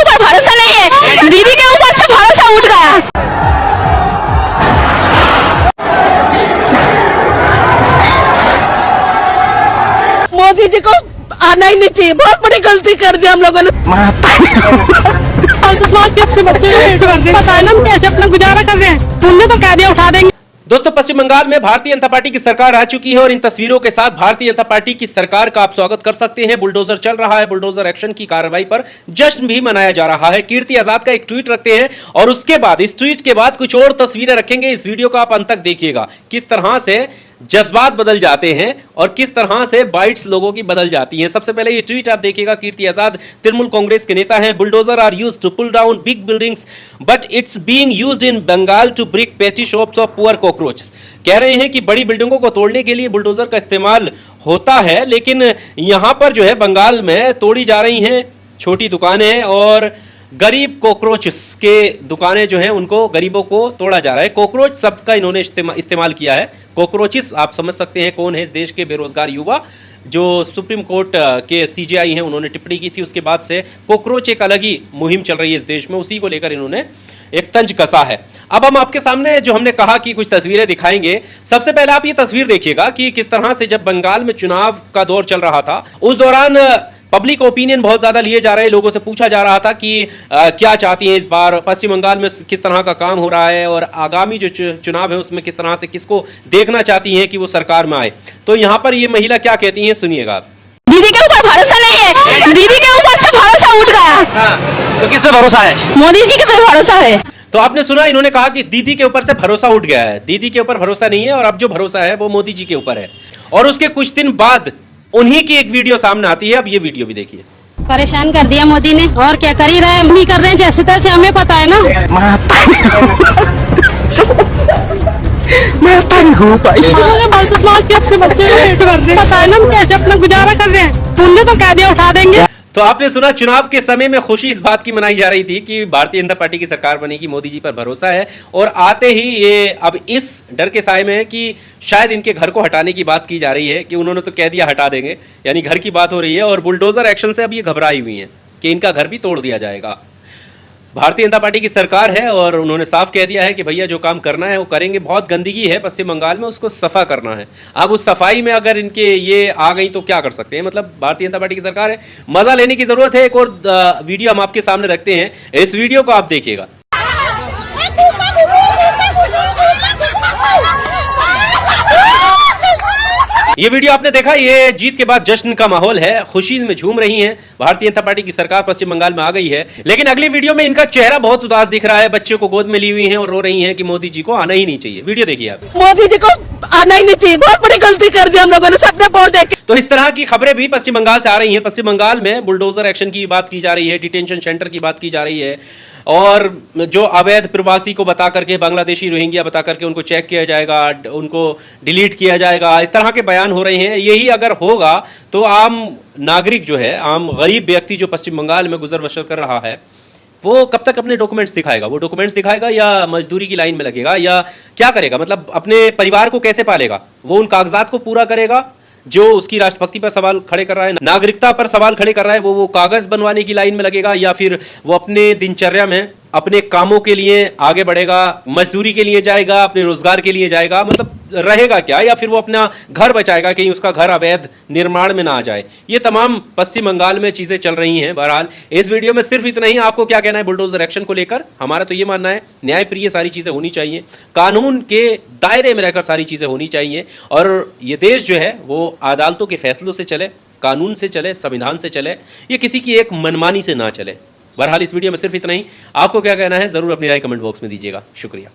ऊपर भरोसा नहीं है, दीदी के ऊपर से भरोसा उठ गया। मोदी जी को आना ही नहीं चाहिए, बहुत बड़ी गलती कर दी हम लोगों ने। अपने बच्चे पता है ना हम कैसे अपना गुजारा कर रहे हैं, उनने तो कह दिया उठा देंगे। दोस्तों, पश्चिम बंगाल में भारतीय जनता पार्टी की सरकार आ चुकी है और इन तस्वीरों के साथ भारतीय जनता पार्टी की सरकार का आप स्वागत कर सकते हैं। बुलडोजर चल रहा है, बुलडोजर एक्शन की कार्रवाई पर जश्न भी मनाया जा रहा है। कीर्ति आजाद का एक ट्वीट रखते हैं और उसके बाद इस ट्वीट के बाद कुछ और तस्वीरें रखेंगे। इस वीडियो को आप अंत तक देखिएगा, किस तरह से जज्बात बदल जाते हैं और किस तरह से बाइट्स लोगों की बदल जाती हैं। सबसे पहले ये ट्वीट आप देखिएगा। कीर्ति आजाद तृणमूल कांग्रेस के नेता हैं। Bulldozer are used to pull down big buildings but it's being used in Bengal to break petty shops of poor cockroaches. कह रहे हैं कि बड़ी बिल्डिंगों को तोड़ने के लिए बुलडोजर का इस्तेमाल होता है, लेकिन यहां पर जो है बंगाल में तोड़ी जा रही हैं छोटी दुकानें और गरीब कॉकरोचेस के दुकानें जो हैं उनको, गरीबों को तोड़ा जा रहा है। कॉकरोच शब्द का इन्होंने इस्तेमाल किया है। कॉकरोचेस आप समझ सकते हैं कौन है, इस देश के बेरोजगार युवा जो सुप्रीम कोर्ट के सीजेआई हैं, उन्होंने टिप्पणी की थी। उसके बाद से कॉकरोच एक अलग ही मुहिम चल रही है इस देश में, उसी को लेकर इन्होंने एक तंज कसा है। अब हम आपके सामने जो हमने कहा कि कुछ तस्वीरें दिखाएंगे। सबसे पहले आप ये तस्वीर देखिएगा कि किस तरह से जब बंगाल में चुनाव का दौर चल रहा था उस दौरान पब्लिक ओपिनियन बहुत ज्यादा लिए जा रहे, लोगों से पूछा जा रहा था कि क्या चाहती हैं इस बार पश्चिम बंगाल में, किस तरह का काम हो रहा है और आगामी जो चुनाव है उसमें किस तरह से किसको देखना चाहती हैं कि वो सरकार में आए। तो यहाँ पर ये महिला क्या कहती हैं, सुनिएगा। दीदी के ऊपर भरोसा नहीं है, दीदी के ऊपर से भरोसा उठ गया। हाँ, तो किस पे भरोसा है? मोदी जी के पे भरोसा है। तो आपने सुना, इन्होंने कहा कि दीदी के ऊपर से भरोसा उठ गया है। दीदी के ऊपर भरोसा नहीं है और अब जो भरोसा है वो मोदी जी के ऊपर है। और उसके कुछ दिन बाद उन्हीं की एक वीडियो सामने आती है। अब ये वीडियो भी देखिए। परेशान कर दिया मोदी ने, और क्या कर ही रहा है, हम ही कर रहे हैं जैसे तैसे, हमें पता है ना। मैं तंग हूँ भाई। अपने बच्चे पता है ना हम कैसे अपना गुजारा कर रहे हैं, उनने तो कह दिया उठा देंगे। तो आपने सुना, चुनाव के समय में खुशी इस बात की मनाई जा रही थी कि भारतीय जनता पार्टी की सरकार बनेगी, मोदी जी पर भरोसा है। और आते ही ये अब इस डर के साए में है कि शायद इनके घर को हटाने की बात की जा रही है कि उन्होंने तो कह दिया हटा देंगे, यानी घर की बात हो रही है। और बुलडोजर एक्शन से अब ये घबराई हुई हैं कि इनका घर भी तोड़ दिया जाएगा। भारतीय जनता पार्टी की सरकार है और उन्होंने साफ कह दिया है कि भैया जो काम करना है वो करेंगे। बहुत गंदगी है पश्चिम बंगाल में, उसको सफा करना है। अब उस सफाई में अगर इनके ये आ गई तो क्या कर सकते हैं। मतलब भारतीय जनता पार्टी की सरकार है, मजा लेने की जरूरत है। एक और वीडियो हम आपके सामने रखते हैं, इस वीडियो को आप देखिएगा। ये वीडियो आपने देखा, ये जीत के बाद जश्न का माहौल है, खुशी में झूम रही हैं। भारतीय जनता पार्टी की सरकार पश्चिम बंगाल में आ गई है। लेकिन अगली वीडियो में इनका चेहरा बहुत उदास दिख रहा है। बच्चे को गोद में ली हुई हैं और रो रही हैं कि मोदी जी को आना ही नहीं चाहिए। वीडियो देखिए आप। मोदी जी को आना ही नहीं चाहिए, बहुत बड़ी गलती कर दी हम लोगों ने, सबने वोट देके। तो इस तरह की खबरें भी पश्चिम बंगाल से आ रही हैं। पश्चिम बंगाल में बुलडोजर एक्शन की बात की जा रही है, डिटेंशन सेंटर की बात की जा रही है और जो अवैध प्रवासी को बता करके, बांग्लादेशी रोहिंग्या बता करके उनको चेक किया जाएगा, उनको डिलीट किया जाएगा, इस तरह के बयान हो रहे हैं। यही अगर होगा तो आम नागरिक जो है, आम गरीब व्यक्ति जो पश्चिम बंगाल में गुजर बसर कर रहा है, वो कब तक अपने डॉक्यूमेंट्स दिखाएगा? वो डॉक्यूमेंट्स दिखाएगा या मजदूरी की लाइन में लगेगा या क्या करेगा? मतलब अपने परिवार को कैसे पालेगा? वो उन कागजात को पूरा करेगा जो उसकी राष्ट्रभक्ति पर सवाल खड़े कर रहा है, नागरिकता पर सवाल खड़े कर रहा है, वो कागज बनवाने की लाइन में लगेगा या फिर वो अपने दिनचर्या में अपने कामों के लिए आगे बढ़ेगा, मजदूरी के लिए जाएगा, अपने रोजगार के लिए जाएगा? मतलब रहेगा क्या? या फिर वो अपना घर बचाएगा, कहीं उसका घर अवैध निर्माण में ना आ जाए? ये तमाम पश्चिम बंगाल में चीजें चल रही हैं। बहरहाल इस वीडियो में सिर्फ इतना ही। आपको क्या कहना है बुलडोजर एक्शन को लेकर? हमारा तो ये मानना है न्यायप्रिय सारी चीजें होनी चाहिए, कानून के दायरे में रहकर सारी चीजें होनी चाहिए और ये देश जो है वो अदालतों के फैसलों से चले, कानून से चले, संविधान से चले, ये किसी की एक मनमानी से ना चले। बहरहाल इस वीडियो में सिर्फ इतना ही। आपको क्या कहना है जरूर अपनी राय कमेंट बॉक्स में दीजिएगा। शुक्रिया।